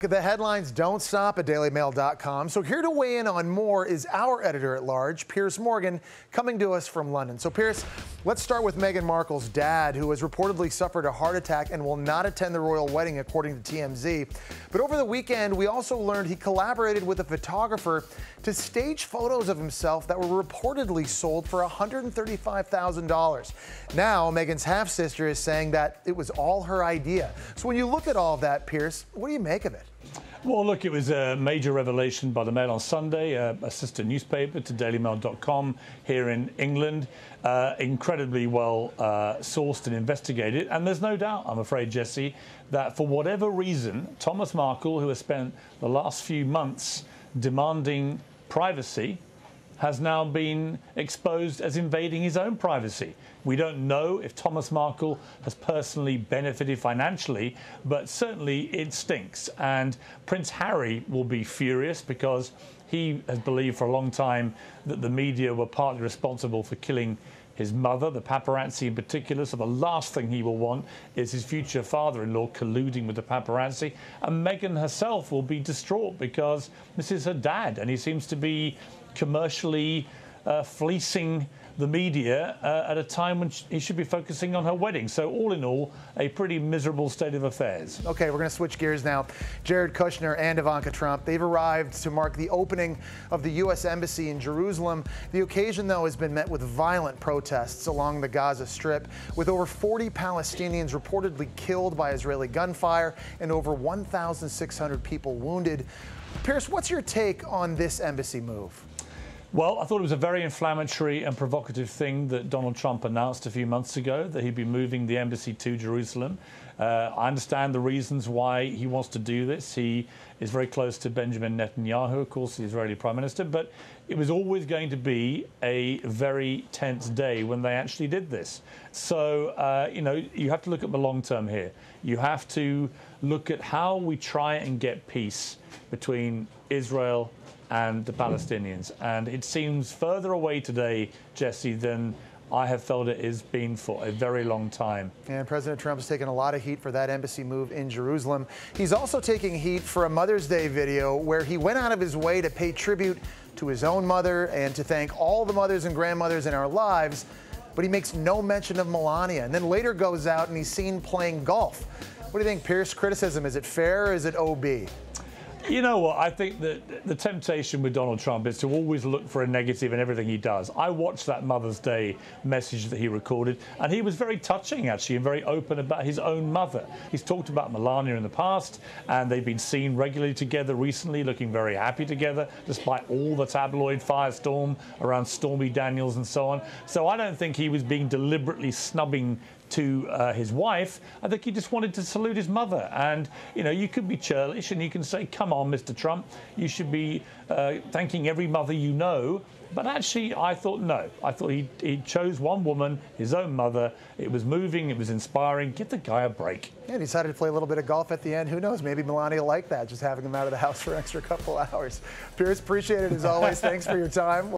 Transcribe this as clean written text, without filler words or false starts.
The headlines don't stop at DailyMail.com. So here to weigh in on more is our editor-at-large, Piers Morgan, coming to us from London. So Piers, let's start with Meghan Markle's dad, who has reportedly suffered a heart attack and will not attend the royal wedding, according to TMZ. But over the weekend, we also learned he collaborated with a photographer to stage photos of himself that were reportedly sold for $135,000. Now, Meghan's half-sister is saying that it was all her idea. So when you look at all of that, Piers, what do you make of it? Well, look, it was a major revelation by the Mail on Sunday, a sister newspaper to DailyMail.com here in England. Incredibly well sourced and investigated. And there's no doubt, I'm afraid, Jesse, that for whatever reason, Thomas Markle, who has spent the last few months demanding privacy, has now been exposed as invading his own privacy. We don't know if Thomas Markle has personally benefited financially, but certainly it stinks. And Prince Harry will be furious because he has believed for a long time that the media were partly responsible for killing his mother, the paparazzi in particular. So the last thing he will want is his future father-in-law colluding with the paparazzi. And Meghan herself will be distraught because this is her dad, and he seems to be commercially fleecing the media at a time when he should be focusing on her wedding. So all in all, a pretty miserable state of affairs. Okay, we're going to switch gears now. Jared Kushner and Ivanka Trump, they've arrived to mark the opening of the U.S. Embassy in Jerusalem. The occasion, though, has been met with violent protests along the Gaza Strip, with over 40 Palestinians reportedly killed by Israeli gunfire and over 1,600 people wounded. Piers, what's your take on this embassy move? Well, I thought it was a very inflammatory and provocative thing that Donald Trump announced a few months ago, that he'd be moving the embassy to Jerusalem. I understand the reasons why he wants to do this. He is very close to Benjamin Netanyahu, of course, the Israeli Prime Minister, but it was always going to be a very tense day when they actually did this. So, you know, you have to look at the long term here. You have to look at how we try and get peace between Israel and the Palestinians. And it seems further away today, Jesse, than I have felt it has been for a very long time. And President Trump has taken a lot of heat for that embassy move in Jerusalem. He's also taking heat for a Mother's Day video where he went out of his way to pay tribute to his own mother and to thank all the mothers and grandmothers in our lives, but he makes no mention of Melania, and then later goes out and he's seen playing golf. What do you think, Piers? Criticism, is it fair or is it OB? You know what? I think that the temptation with Donald Trump is to always look for a negative in everything he does. I watched that Mother's Day message that he recorded, and he was very touching, actually, and very open about his own mother. He's talked about Melania in the past, and they've been seen regularly together recently, looking very happy together, despite all the tabloid firestorm around Stormy Daniels and so on. So I don't think he was being deliberately snubbing to his wife. I think he just wanted to salute his mother. And, you know, you could be churlish and you can say, come on, Mr. Trump, you should be thanking every mother you know. But actually, I thought no. I thought he chose one woman, his own mother. It was moving, it was inspiring. Give the guy a break. Yeah, he decided to play a little bit of golf at the end. Who knows? Maybe Melania liked that, just having him out of the house for an extra couple hours. Piers, appreciate it as always. Thanks for your time.